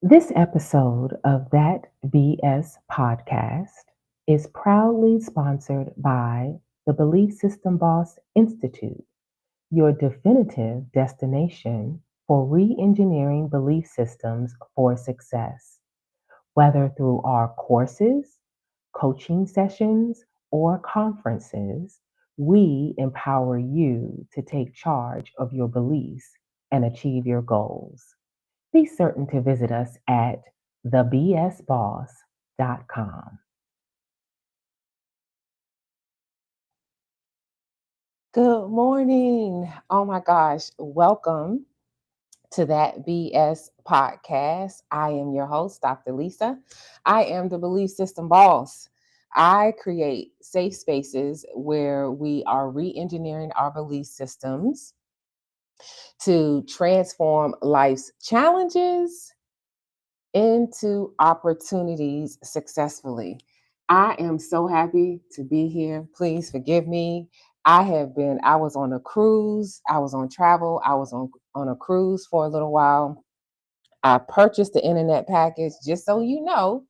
This episode of That BS podcast is proudly sponsored by the Belief System Boss Institute, your definitive destination for re engineering belief systems for success. Whether through our courses, coaching sessions, or conferences, we empower you to take charge of your beliefs and achieve your goals. Be certain to visit us at thebsboss.com. Good morning. Oh my gosh. Welcome to that BS podcast. I am your host, Dr. Lisa. I am the Belief System Boss. I create safe spaces where we are re engineering our belief systems to transform life's challenges into opportunities successfully. I am so happy to be here. Please forgive me. I was on a cruise, I was on travel, I was on a cruise for a little while. I purchased the internet package, just so you know.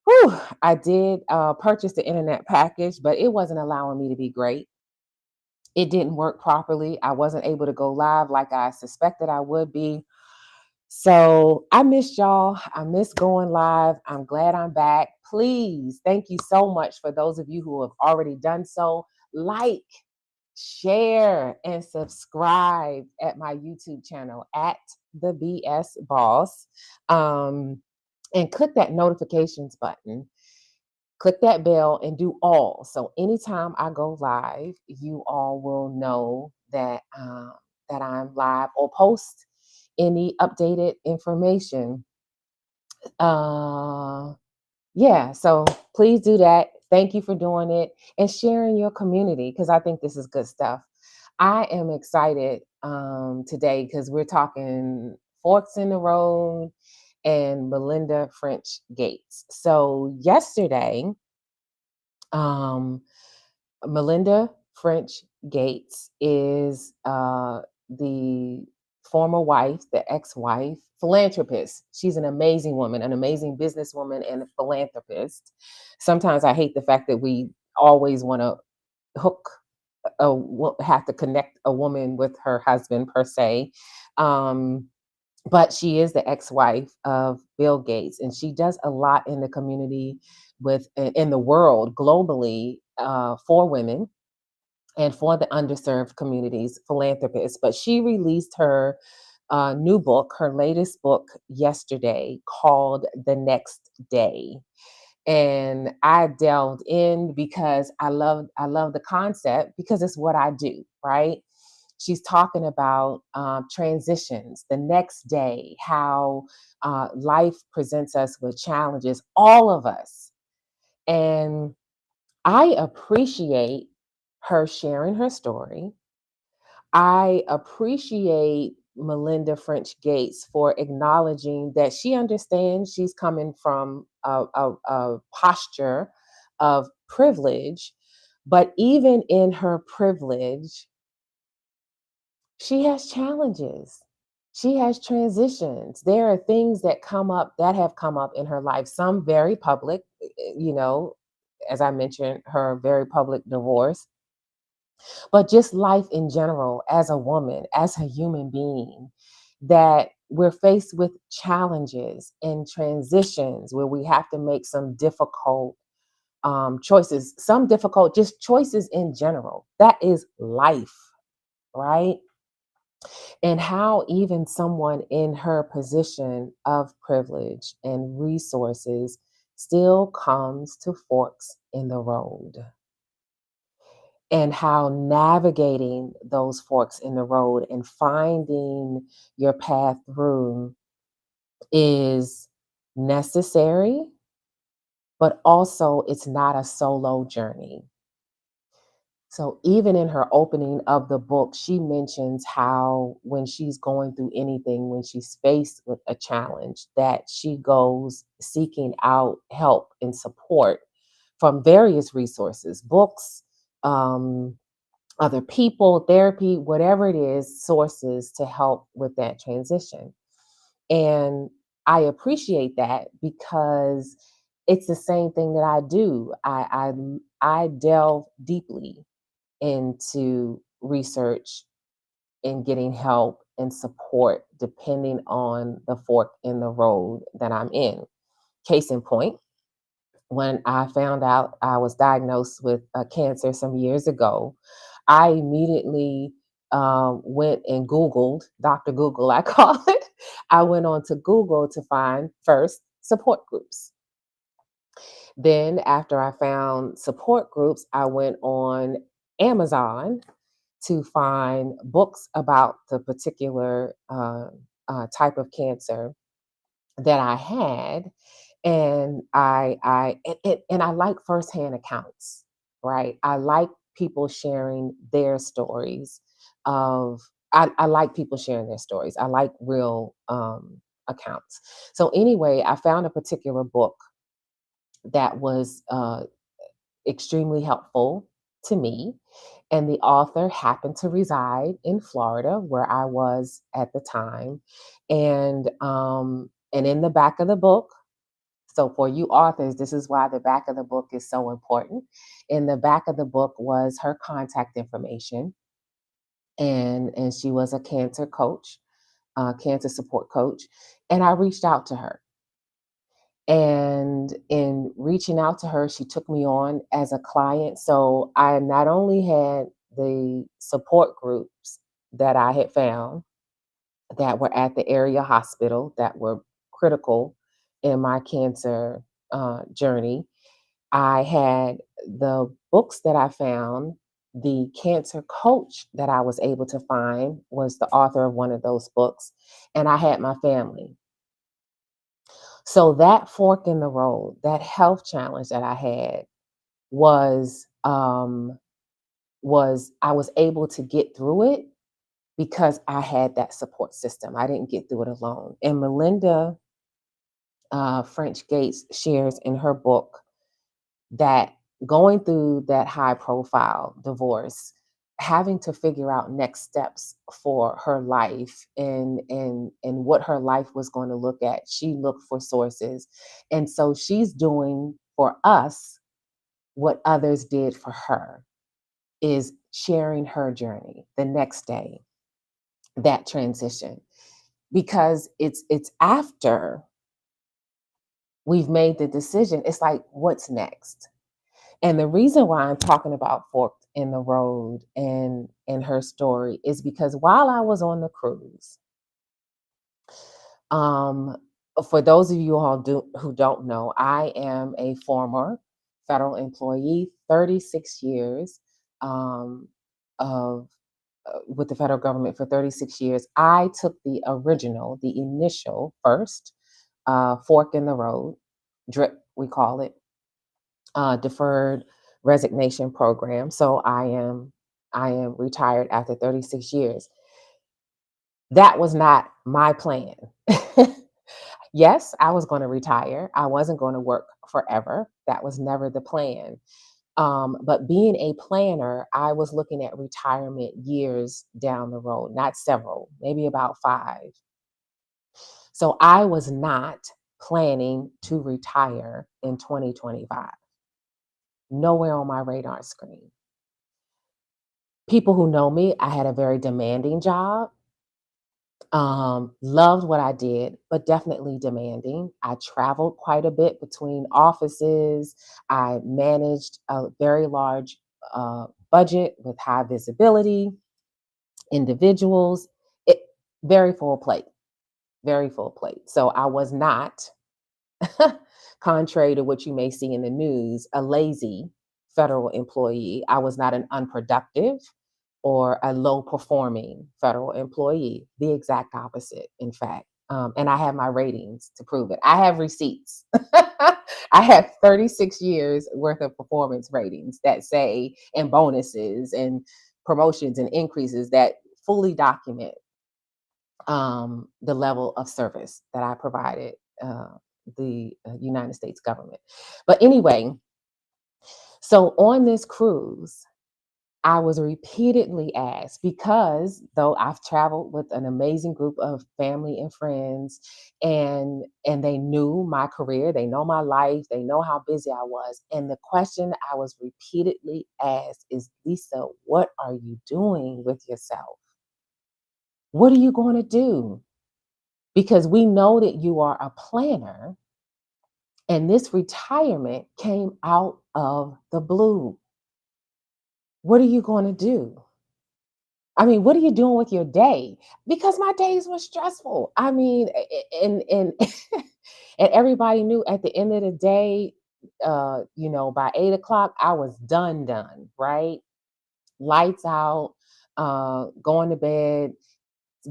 Whew, I did purchase the internet package, but it wasn't allowing me to be great. It didn't work properly. I wasn't able to go live like I suspected I would be. So I missed y'all. I miss going live. I'm glad I'm back. Please, thank you so much for those of you who have already done so. Like, share, and subscribe at my YouTube channel at the BS Boss. And click that notifications button. Click that bell and do all. So anytime I go live, you all will know that I'm live or post any updated information. Uh, yeah, so please do that. Thank you for doing it and sharing your community because I think this is good stuff. I am excited today because we're talking forks in the road and Melinda French Gates. So yesterday, um, Melinda French Gates is the former wife, the ex-wife, philanthropist. She's an amazing woman, an amazing businesswoman and a philanthropist. Sometimes I hate the fact that we always want to hook have to connect a woman with her husband per se. Um, but she is the ex-wife of Bill Gates, and she does a lot in the community with in the world globally for women and for the underserved communities, philanthropist. But she released her new book, her latest book, yesterday, called The Next Day. And I delved in because I love the concept because it's what I do, right? She's talking about transitions, the next day, how life presents us with challenges, all of us. And I appreciate her sharing her story. I appreciate Melinda French Gates for acknowledging that she understands she's coming from a posture of privilege, but even in her privilege, she has challenges. She has transitions. There are things that have come up in her life, some very public, you know, as I mentioned, her very public divorce, but just life in general as a woman, as a human being, that we're faced with challenges and transitions where we have to make some difficult choices, some difficult just choices in general. That is life, right? And how even someone in her position of privilege and resources still comes to forks in the road, and how navigating those forks in the road and finding your path through is necessary, but also it's not a solo journey. So even in her opening of the book, she mentions how when she's going through anything, when she's faced with a challenge, that she goes seeking out help and support from various resources, books, um, other people, therapy, whatever it is, sources to help with that transition. And I appreciate that because it's the same thing that I do. I delve deeply into research and getting help and support depending on the fork in the road that I'm in. Case in point, when I found out I was diagnosed with cancer some years ago, I immediately went and Googled, Dr. Google, I call it. I went on to Google to find first support groups. Then, after I found support groups, I went on Amazon to find books about the particular type of cancer that I had, and and I like firsthand accounts, right? I like people sharing their stories of. I like people sharing their stories. I like real accounts. So anyway, I found a particular book that was extremely helpful to me. And the author happened to reside in Florida, where I was at the time. And in the back of the book, so for you authors, this is why the back of the book is so important. In the back of the book was her contact information, and she was a cancer coach, cancer support coach. And I reached out to her, and in reaching out to her, she took me on as a client. So I not only had the support groups that I had found that were at the area hospital that were critical in my cancer journey, I had the books that I found. The cancer coach that I was able to find was the author of one of those books, and I had my family. So that fork in the road, that health challenge that I had was I was able to get through it because I had that support system. I didn't get through it alone. And Melinda French Gates shares in her book that going through that high profile divorce, having to figure out next steps for her life and what her life was going to look at, she looked for sources. And so she's doing for us what others did for her, is sharing her journey the next day, that transition, because it's after we've made the decision, it's like, what's next? And the reason why I'm talking about forked in the road and her story is because while I was on the cruise, um, for those of you who don't know, I am a former federal employee, 36 years of with the federal government for 36 years. I took the initial first fork in the road, drip, we call it, deferred resignation program. So I am retired after 36 years. That was not my plan. Yes, I was going to retire. I wasn't going to work forever. That was never the plan. But being a planner, I was looking at retirement years down the road, not several, maybe about 5. So I was not planning to retire in 2025. Nowhere on my radar screen. People who know me, I had a very demanding job. Loved what I did, but definitely demanding. I traveled quite a bit between offices. I managed a very large budget with high visibility, individuals. It very full plate, very full plate. So I was not, contrary to what you may see in the news, a lazy federal employee. I was not an unproductive or a low performing federal employee. The exact opposite, in fact. And I have my ratings to prove it. I have receipts. I have 36 years worth of performance ratings that say, and bonuses and promotions and increases that fully document the level of service that I provided the United States government. But anyway, so on this cruise, I was repeatedly asked because though I've traveled with an amazing group of family and friends, and they knew my career, they know my life, they know how busy I was. And the question I was repeatedly asked is, Lisa, what are you doing with yourself? What are you going to do? Because we know that you are a planner, and this retirement came out of the blue. What are you going to do? I mean, what are you doing with your day? Because my days were stressful. I mean, and and everybody knew at the end of the day, by 8 o'clock, I was done, right? Lights out, going to bed,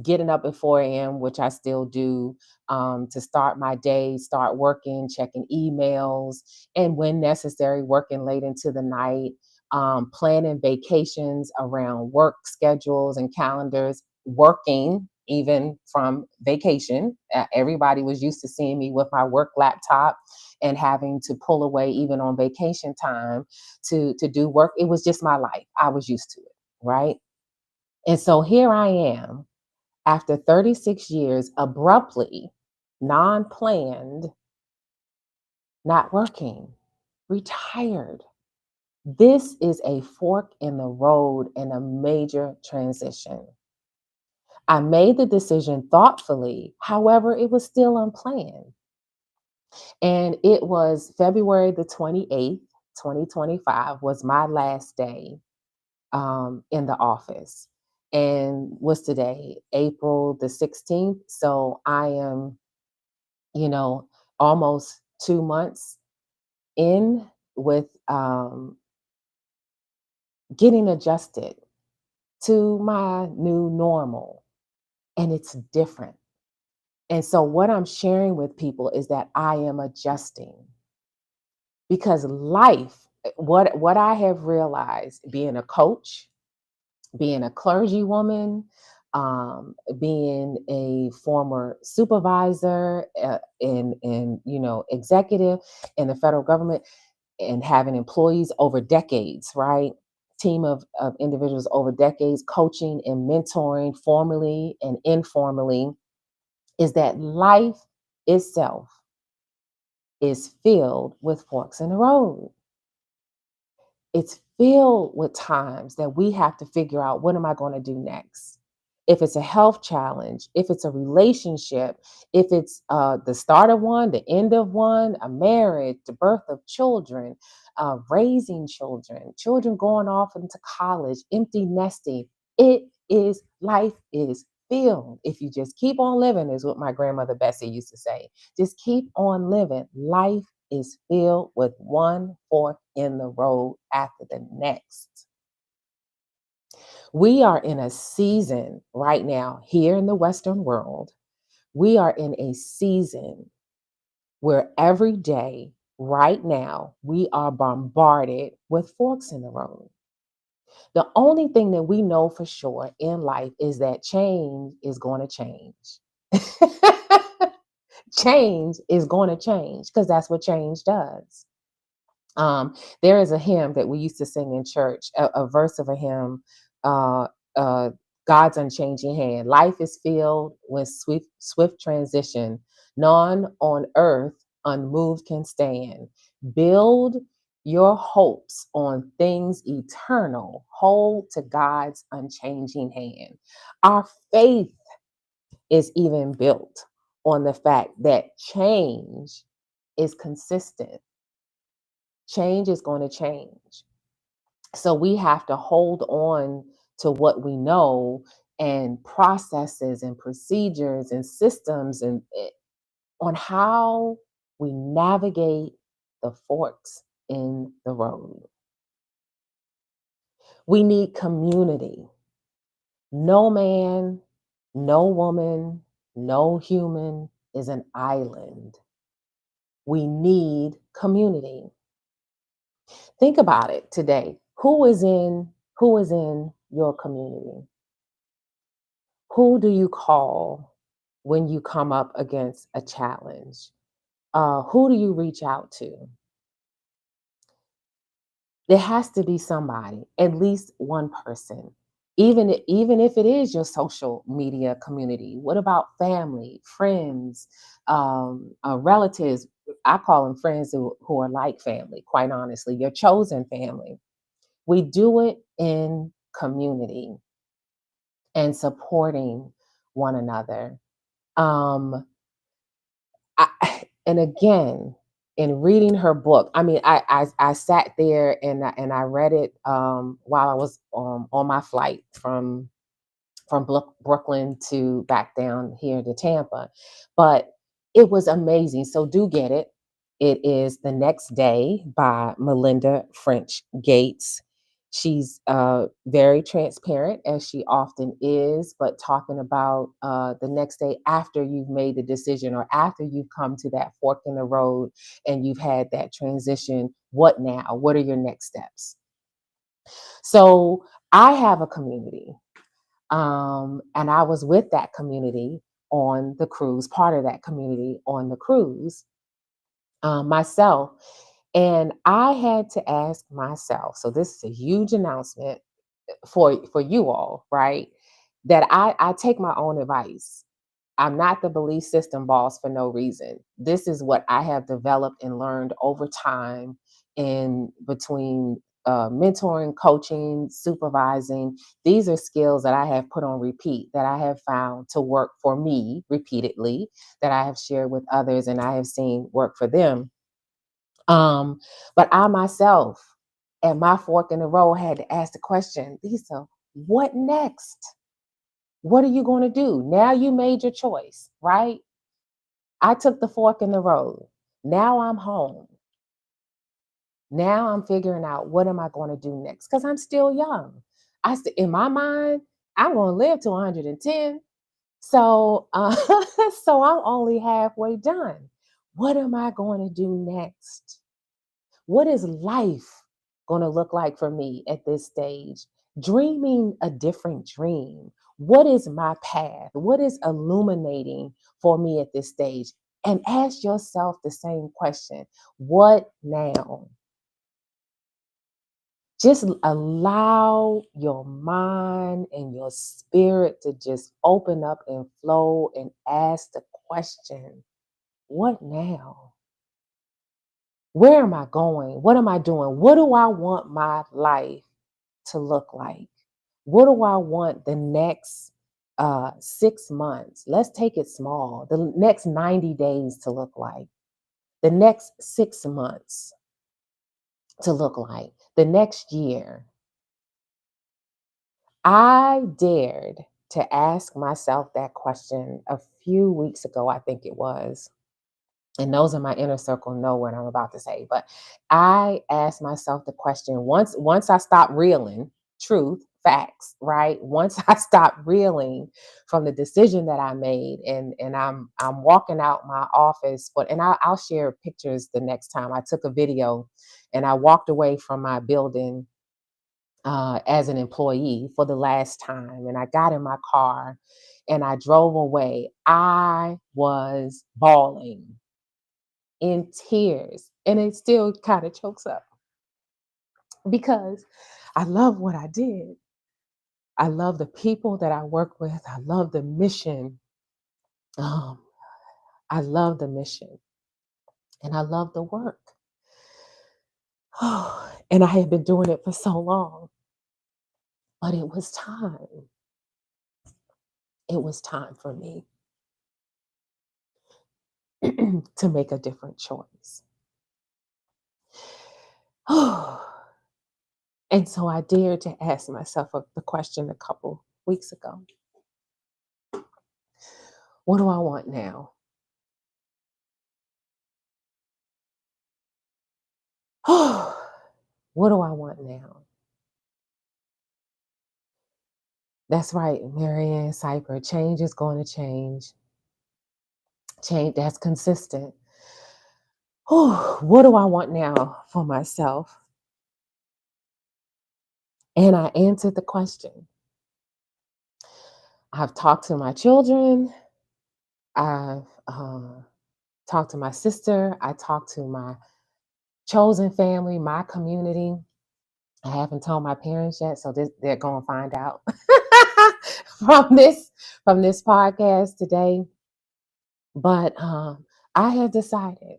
getting up at 4 a.m., which I still do, to start my day, start working, checking emails, and when necessary, working late into the night, planning vacations around work schedules and calendars, working even from vacation. Everybody was used to seeing me with my work laptop and having to pull away even on vacation time to do work. It was just my life. I was used to it, right? And so here I am after 36 years, abruptly, non planned, not working, retired. This is a fork in the road and a major transition. I made the decision thoughtfully, however, it was still unplanned. And it was February the 28th, 2025, was my last day in the office. And what's today? April the 16th. So I am you know, almost 2 months in with getting adjusted to my new normal. And it's different. And so, what I'm sharing with people is that I am adjusting because life, what I have realized being a coach, being a clergy woman, being a former supervisor and executive in the federal government, and having employees over decades, right? Team of individuals over decades, coaching and mentoring formally and informally, is that life itself is filled with forks in the road. It's filled with times that we have to figure out, what am I going to do next? If it's a health challenge, if it's a relationship, if it's the start of one, the end of one, a marriage, the birth of children, raising children, children going off into college, empty nesting. Life is filled. If you just keep on living, is what my grandmother Bessie used to say. Just keep on living. Life is filled with one fork in the road after the next. We are in a season right now here in the Western world. We are in a season where every day, right now, we are bombarded with forks in the road. The only thing that we know for sure in life is that change is going to change. Change is going to change because that's what change does. There is a hymn that we used to sing in church, a verse of a hymn, uh, uh, God's unchanging hand. Life is filled with swift transition. None on earth unmoved can stand. Build your hopes on things eternal. Hold to God's unchanging hand. Our faith is even built on the fact that change is consistent. Change is going to change. So we have to hold on to what we know, and processes and procedures and systems on how we navigate the forks in the road. We need community. No man, no woman, no human is an island. We need community. Think about it today. Who is in your community? Who do you call when you come up against a challenge? Who do you reach out to? There has to be somebody, at least one person. Even if it is your social media community. What about family, friends, relatives? I call them friends who are like family, quite honestly, your chosen family. We do it in community and supporting one another. Um, I, and again, in reading her book, I mean, I sat there and I read it while I was on my flight from Brooklyn to back down here to Tampa. But it was amazing. So do get it. It is The Next Day by Melinda French Gates. She's very transparent, as she often is, but talking about the next day after you've made the decision or after you've come to that fork in the road and you've had that transition. What now? What are your next steps? So I have a community, and I was with that community on the cruise, part of that community on the cruise myself. And I had to ask myself, so this is a huge announcement for you all, right? That I take my own advice. I'm not the belief system boss for no reason. This is what I have developed and learned over time in between mentoring, coaching, supervising. These are skills that I have put on repeat that I have found to work for me repeatedly, that I have shared with others and I have seen work for them. Um, but I myself, at my fork in the road, had to ask the question, Lisa, what next? What are you going to do? Now you made your choice, right? I took the fork in the road. Now I'm home. Now I'm figuring out what am I going to do next? Because I'm still young. In my mind, I'm going to live to 110. So, so I'm only halfway done. What am I going to do next? What is life going to look like for me at this stage? Dreaming a different dream. What is my path? What is illuminating for me at this stage? And ask yourself the same question. What now? Just allow your mind and your spirit to just open up and flow and ask the question, what now? Where am I going? What am I doing? What do I want my life to look like? What do I want the next 6 months? Let's take it small. The next 90 days to look like, the next 6 months to look like, the next year. I dared to ask myself that question a few weeks ago, I think it was. And those in my inner circle know what I'm about to say. But I asked myself the question once I stopped reeling, truth, facts, right? Once I stopped reeling from the decision that I made, and I'm walking out my office, and I'll share pictures the next time. I took a video, and I walked away from my building as an employee for the last time, and I got in my car, and I drove away. I was bawling in tears. And it still kind of chokes up because I love what I did. I love the people that I work with. I love the mission. Um, I love the mission and I love the work. And I had been doing it for so long, but it was time. It was time for me to make a different choice. And so I dared to ask myself the question a couple weeks ago. What do I want now? What do I want now? That's right, Marianne Cypher. Change is going to change. Change that's consistent. What do I want now for myself? And I answered the question. I've talked to my children. I've talked to my sister. I talked to my chosen family, my community. I haven't told my parents yet, so they're going to find out from this podcast today. But I have decided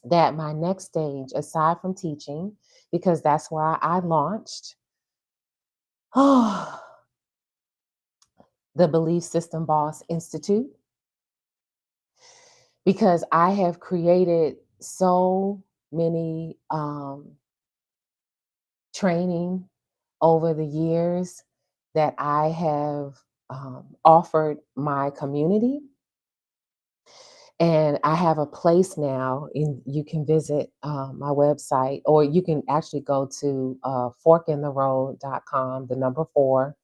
that my next stage, aside from teaching, because that's why I launched the Belief System Boss Institute, because I have created so many training over the years that I have offered my community. And I have a place now, and you can visit my website, or you can actually go to forkintheroad.com, the number four,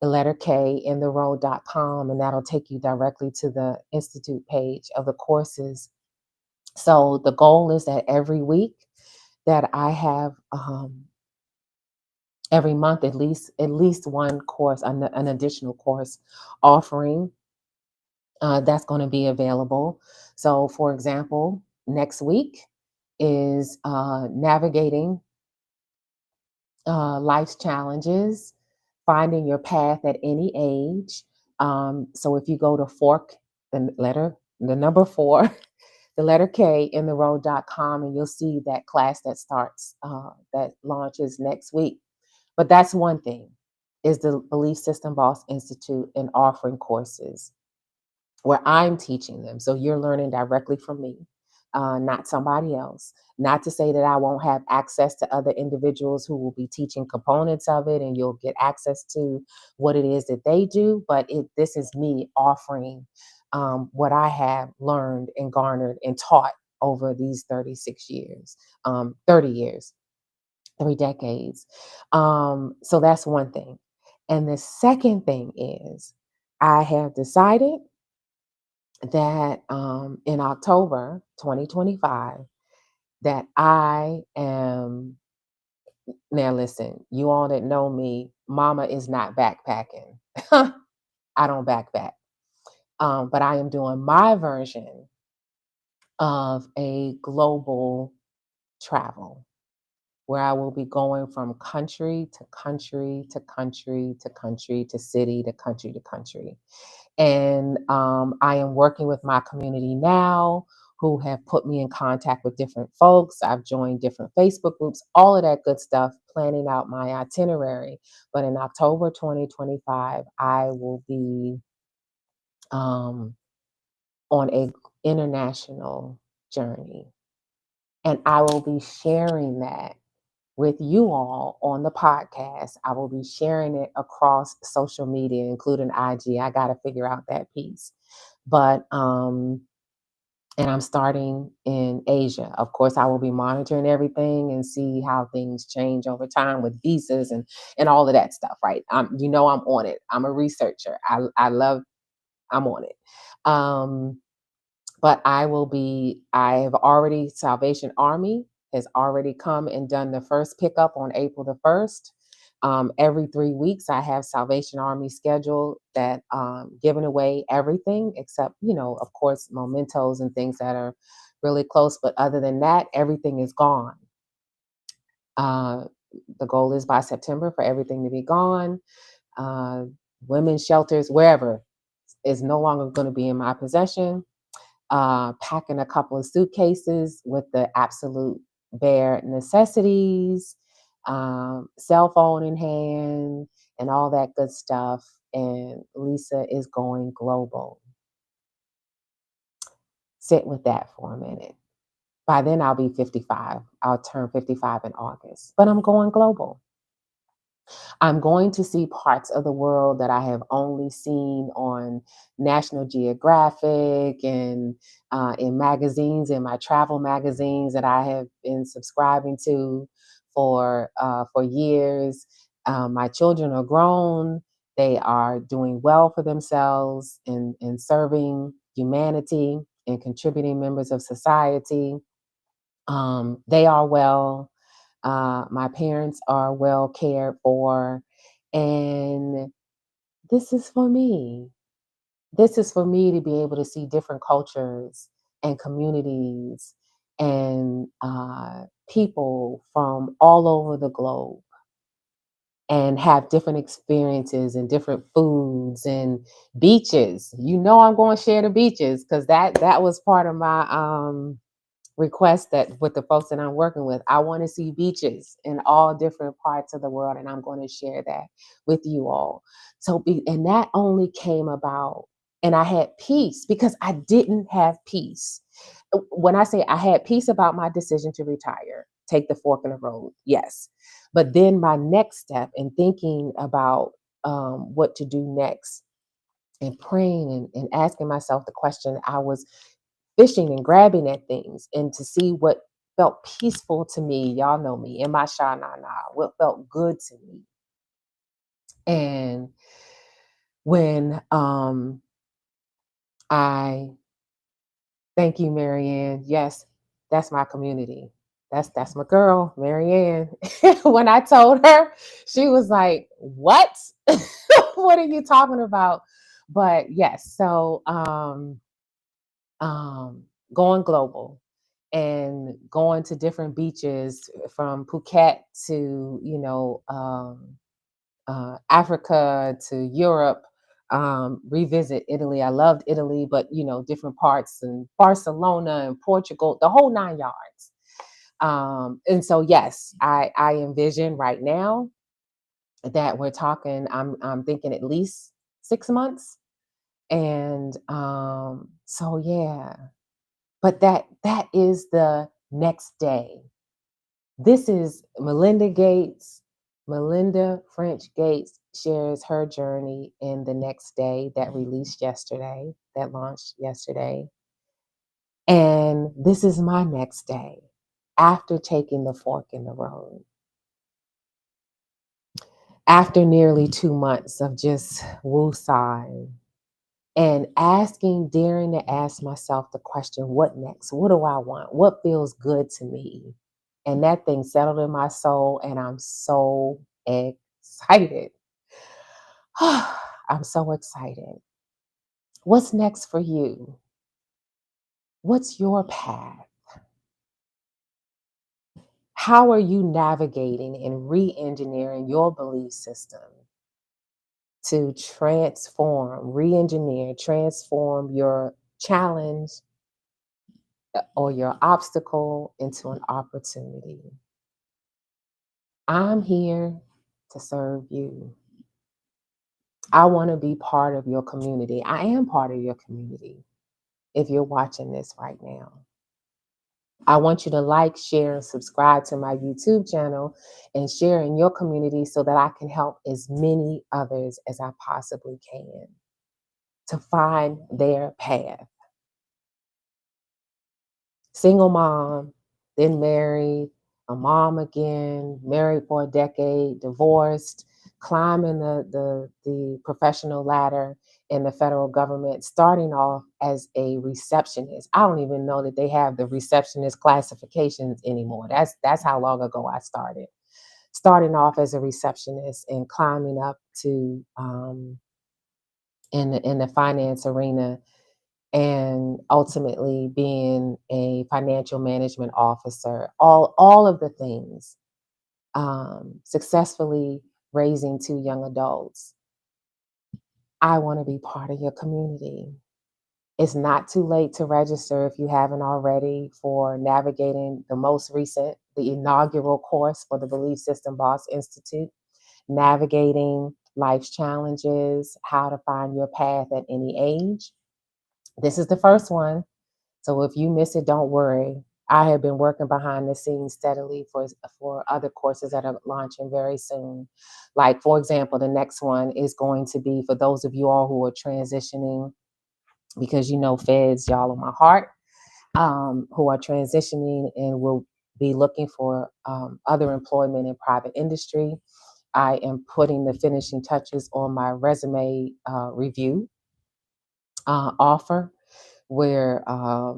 the letter K in the road.com, and that'll take you directly to the Institute page of the courses. So the goal is that every week that I have every month at least one course, an additional course offering that's going to be available. So, for example, next week is navigating life's challenges, finding your path at any age. So, if you go to fork, the number four, the letter K in the road.com, and you'll see that class that starts, that launches next week. But that's one thing, is the Belief System Boss Institute and offering courses where I'm teaching them. So you're learning directly from me, not somebody else. Not to say that I won't have access to other individuals who will be teaching components of it, and you'll get access to what it is that they do. But this is me offering what I have learned and garnered and taught over these 36 years, 30 years, 3 decades. So that's one thing. And the second thing is, I have decided that in October 2025, that I am, now listen, you all that know me, mama is not backpacking. I don't backpack. But I am doing my version of a global travel, where I will be going from country to country to country to country to city to country to country. And I am working with my community now, who have put me in contact with different folks. I've joined different Facebook groups, all of that good stuff, planning out my itinerary. But in October 2025, I will be um, on a international journey. And I will be sharing that with you all on the podcast. I will be sharing it across social media, including IG. I got to figure out that piece. But and I'm starting in Asia. Of course, I will be monitoring everything and see how things change over time with visas and all of that stuff, right? I'm on it. I'm a researcher. I love. I'm on it. Um, but I have already, Salvation Army has already come and done the first pickup on April the 1st. Every 3 weeks, I have Salvation Army scheduled that giving away everything except, of course, mementos and things that are really close. But other than that, everything is gone. Uh, the goal is by September for everything to be gone. Uh, Women's shelters, wherever, is no longer going to be in my possession. Packing a couple of suitcases with the absolute bare necessities, cell phone in hand, and all that good stuff. And Lisa is going global. Sit with that for a minute. By then, I'll be 55. I'll turn 55 in August, but I'm going global. I'm going to see parts of the world that I have only seen on National Geographic and in magazines, in my travel magazines that I have been subscribing to for years. My children are grown; they are doing well for themselves in serving humanity and contributing members of society. They are well. My parents are well cared for. And this is for me. This is for me to be able to see different cultures and communities and people from all over the globe and have different experiences and different foods and beaches. You know, I'm going to share the beaches because that was part of my request, that with the folks that I'm working with, I want to see beaches in all different parts of the world, and I'm going to share that with you all. And that only came about, and I had peace because I didn't have peace. When I say I had peace about my decision to retire, take the fork in the road, yes. But then my next step in thinking about what to do next, and praying and asking myself the question, I was fishing and grabbing at things and to see what felt peaceful to me. Y'all know me in my sha na na, what felt good to me. And when I thank you, Marianne. Yes, that's my community. That's my girl, Marianne. When I told her, she was like, "What? What are you talking about?" But yes, so um, going global and going to different beaches from Phuket to, Africa to Europe, revisit Italy. I loved Italy, but, different parts, and Barcelona and Portugal, the whole nine yards. And so, yes, I envision right now that we're talking, I'm thinking at least 6 months. And so, yeah, but that is the next day. This is Melinda Gates. Melinda French Gates shares her journey in the next day, that released yesterday, that launched yesterday. And this is my next day after taking the fork in the road. After nearly 2 months of just woosah and daring to ask myself the question, what next? What do I want? What feels good to me? And that thing settled in my soul, and I'm so excited. I'm so excited. What's next for you? What's your path? How are you navigating and re engineering your belief system to re engineer, transform your challenge or your obstacle into an opportunity? I'm here to serve you. I want to be part of your community. I am part of your community if you're watching this right now. I want you to like, share, and subscribe to my YouTube channel and share in your community so that I can help as many others as I possibly can to find their path. Single mom, then married, a mom again, married for a decade, divorced, climbing the professional ladder in the federal government, starting off as a receptionist. I don't even know that they have the receptionist classifications anymore. That's how long ago I started. Starting off as a receptionist and climbing up to in the finance arena, and ultimately being a financial management officer, all of the things, successfully raising two young adults. I want to be part of your community. It's not too late to register if you haven't already for navigating the inaugural course for the Belief System Boss Institute, navigating life's challenges, how to find your path at any age. This is the first one. So if you miss it, don't worry. I have been working behind the scenes steadily for other courses that are launching very soon. Like, for example, the next one is going to be for those of you all who are transitioning, because feds, y'all on my heart, who are transitioning and will be looking for other employment in private industry. I am putting the finishing touches on my resume review offer, where I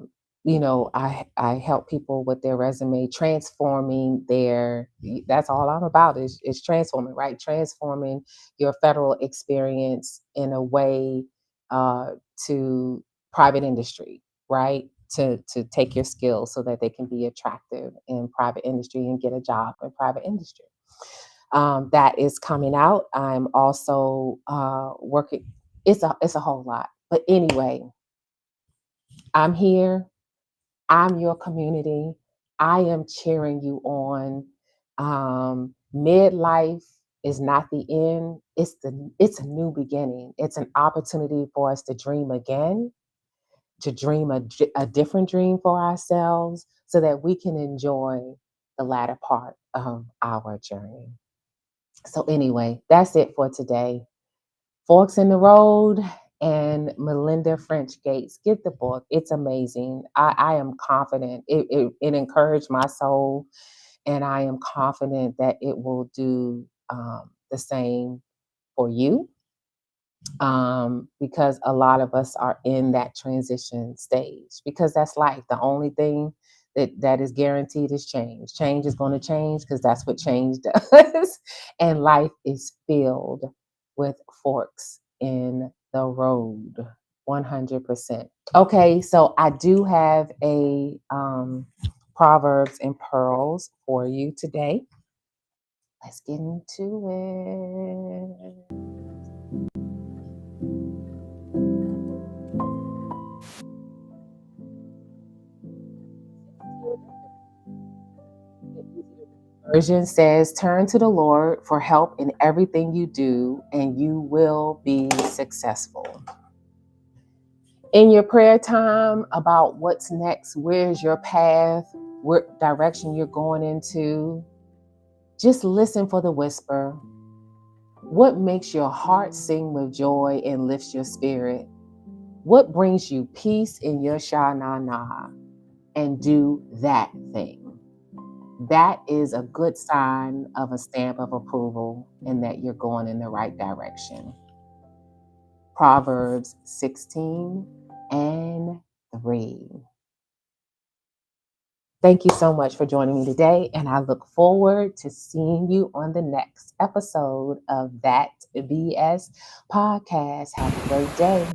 help people with their resume, transforming their. That's all I'm about is transforming, right? Transforming your federal experience in a way to private industry, right? to take your skills so that they can be attractive in private industry and get a job in private industry. That is coming out. I'm also working. It's a whole lot, but anyway, I'm here. I'm your community. I am cheering you on. Midlife is not the end. It's a new beginning. It's an opportunity for us to dream again, to dream a different dream for ourselves so that we can enjoy the latter part of our journey. So, anyway, that's it for today. Forks in the Road and Melinda French Gates. Get the book. It's amazing. I am confident. It encouraged my soul, and I am confident that it will do the same for you, because a lot of us are in that transition stage because that's life. The only thing that is guaranteed is change. Change is going to change because that's what change does. And life is filled with forks in the road. 100%. Okay, so I do have a Proverbs and Pearls for you today. Let's get into it. Version says, turn to the Lord for help in everything you do, and you will be successful. In your prayer time about what's next, where's your path, what direction you're going into, just listen for the whisper. What makes your heart sing with joy and lifts your spirit? What brings you peace in your sha-na-na? And do that thing. That is a good sign of a stamp of approval and that you're going in the right direction. Proverbs 16 and 3. Thank you so much for joining me today, and I look forward to seeing you on the next episode of That BS podcast. Have a great day.